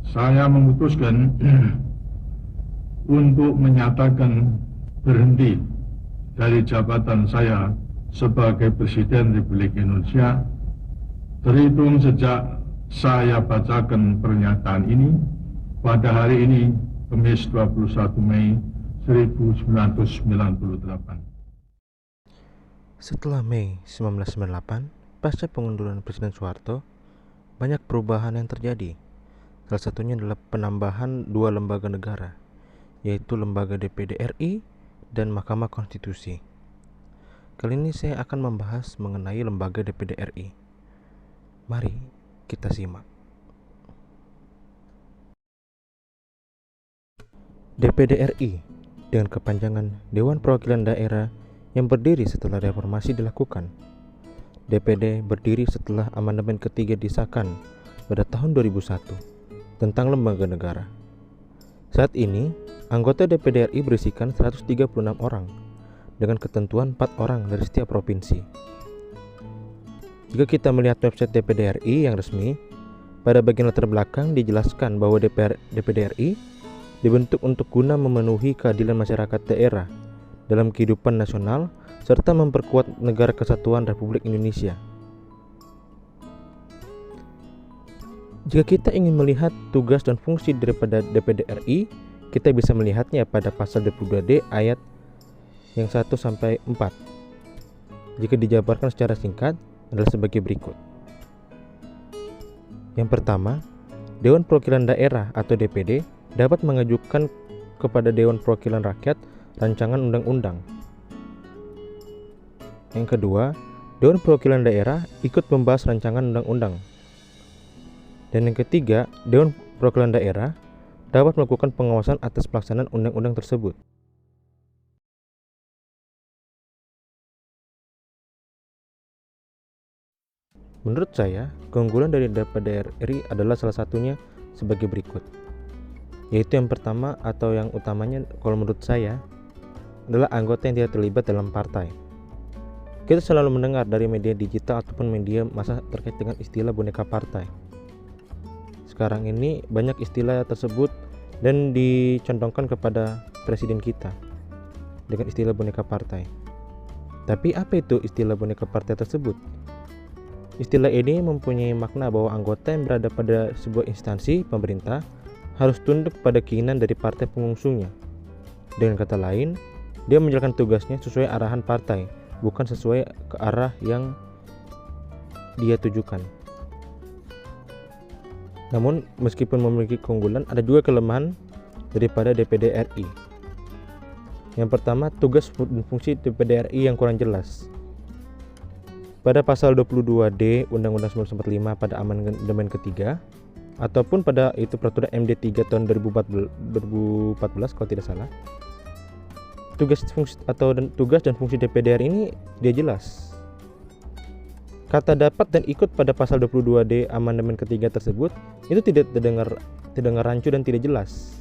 Saya memutuskan untuk menyatakan berhenti dari jabatan saya sebagai Presiden Republik Indonesia terhitung sejak saya bacakan pernyataan ini pada hari ini, Kamis 21 Mei 1998. Setelah Mei 1998, pasca pengunduran Presiden Soeharto, banyak perubahan yang terjadi. Salah satunya adalah penambahan dua lembaga negara, yaitu lembaga DPD RI dan Mahkamah Konstitusi. Kali ini saya akan membahas mengenai lembaga DPD RI. Mari kita simak. DPD RI dengan kepanjangan Dewan Perwakilan Daerah yang berdiri setelah reformasi dilakukan. DPD berdiri setelah amandemen ketiga disahkan pada tahun 2001 tentang lembaga negara. Saat ini, anggota DPD RI berisikan 136 orang dengan ketentuan 4 orang dari setiap provinsi. Jika kita melihat website DPD RI yang resmi, pada bagian latar belakang dijelaskan bahwa DPD RI dibentuk untuk guna memenuhi keadilan masyarakat daerah dalam kehidupan nasional serta memperkuat negara kesatuan Republik Indonesia. Jika kita ingin melihat tugas dan fungsi daripada DPD RI, kita bisa melihatnya pada pasal 22D ayat yang 1 sampai 4. Jika dijabarkan secara singkat adalah sebagai berikut. Yang pertama, Dewan Perwakilan Daerah atau DPD dapat mengajukan kepada Dewan Perwakilan Rakyat rancangan undang-undang. Yang kedua, Dewan Perwakilan Daerah ikut membahas rancangan undang-undang. Dan yang ketiga, Dewan Perwakilan Daerah dapat melakukan pengawasan atas pelaksanaan undang-undang tersebut. Menurut saya, keunggulan dari DPD RI adalah salah satunya sebagai berikut. Yaitu yang pertama atau yang utamanya kalau menurut saya adalah anggota yang tidak terlibat dalam partai. Kita selalu mendengar dari media digital ataupun media massa terkait dengan istilah boneka partai. Sekarang ini banyak istilah tersebut dan dicondongkan kepada presiden kita dengan istilah boneka partai. Tapi apa itu istilah boneka partai tersebut? Istilah ini mempunyai makna bahwa anggota yang berada pada sebuah instansi pemerintah harus tunduk pada keinginan dari partai pengusungnya. Dengan kata lain, dia menjalankan tugasnya sesuai arahan partai, bukan sesuai ke arah yang dia tujukan. Namun, meskipun memiliki keunggulan, ada juga kelemahan daripada DPD RI. Yang pertama, tugas dan fungsi DPD RI yang kurang jelas. Pada pasal 22D Undang-Undang 1945 pada amandemen ketiga, ataupun pada itu peraturan MD 3 tahun 2014 kalau tidak salah, tugas dan fungsi DPD RI ini dia jelas. Kata dapat dan ikut pada pasal 22D amandemen ketiga tersebut itu tidak terdengar rancu dan tidak jelas.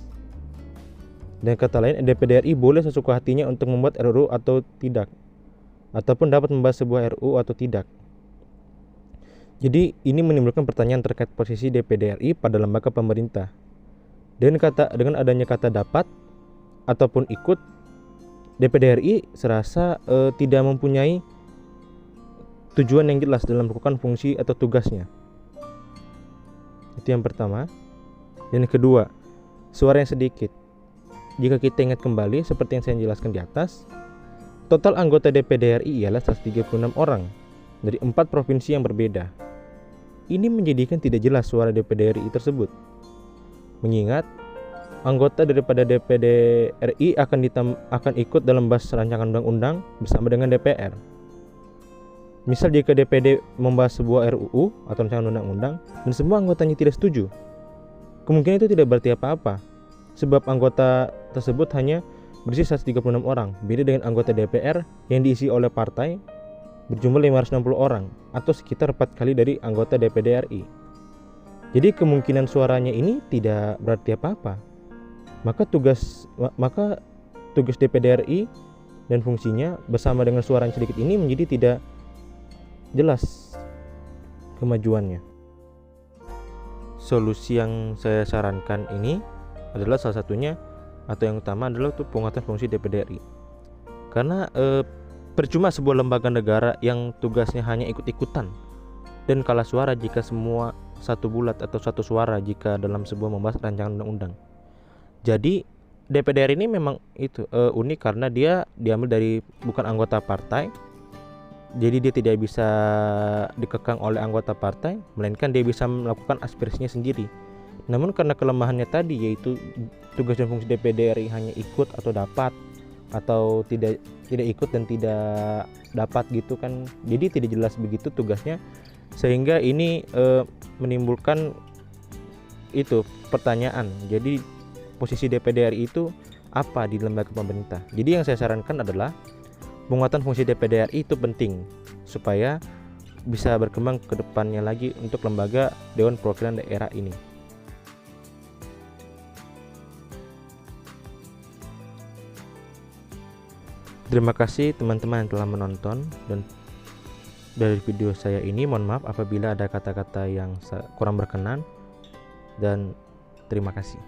Dan kata lain, DPD RI boleh sesuka hatinya untuk membuat RUU atau tidak, ataupun dapat membahas sebuah RUU atau tidak. Jadi ini menimbulkan pertanyaan terkait posisi DPD RI pada lembaga pemerintah. Dengan adanya kata dapat ataupun ikut, DPD RI serasa tidak mempunyai tujuan yang jelas dalam melakukan fungsi atau tugasnya. Itu yang pertama. Dan yang kedua, suara yang sedikit. Jika kita ingat kembali seperti yang saya jelaskan di atas, total anggota DPD RI ialah 136 orang dari 4 provinsi yang berbeda. Ini menjadikan tidak jelas suara DPD RI tersebut. Mengingat anggota daripada DPD RI akan ikut dalam bahas rancangan undang-undang bersama dengan DPR. Misal jika DPD membahas sebuah RUU atau rancangan undang-undang dan semua anggotanya tidak setuju, kemungkinan itu tidak berarti apa-apa, sebab anggota tersebut hanya berisi 136 orang, beda dengan anggota DPR yang diisi oleh partai berjumlah 560 orang atau sekitar 4 kali dari anggota DPD RI. Jadi kemungkinan suaranya ini tidak berarti apa-apa. Maka tugas DPD RI dan fungsinya bersama dengan suara yang sedikit ini menjadi tidak jelas kemajuannya. solusi yang saya sarankan ini adalah salah satunya atau yang utama adalah untuk penguatan fungsi DPD RI. Karena percuma sebuah lembaga negara yang tugasnya hanya ikut-ikutan dan kalah suara jika semua satu bulat atau satu suara jika dalam sebuah membahas rancangan undang-undang. Jadi DPD RI ini memang itu unik karena dia diambil dari bukan anggota partai. Jadi dia tidak bisa dikekang oleh anggota partai, melainkan dia bisa melakukan aspirasinya sendiri. Namun karena kelemahannya tadi, yaitu tugas dan fungsi DPD RI hanya ikut atau dapat, atau tidak ikut dan tidak dapat gitu kan, jadi tidak jelas begitu tugasnya, sehingga ini menimbulkan itu pertanyaan. Jadi posisi DPD RI itu apa di lembaga pemerintah? Jadi yang saya sarankan adalah penguatan fungsi DPD RI itu penting supaya bisa berkembang ke depannya lagi untuk lembaga Dewan Perwakilan Daerah ini. Terima kasih teman-teman yang telah menonton, dan dari video saya ini mohon maaf apabila ada kata-kata yang kurang berkenan, dan terima kasih.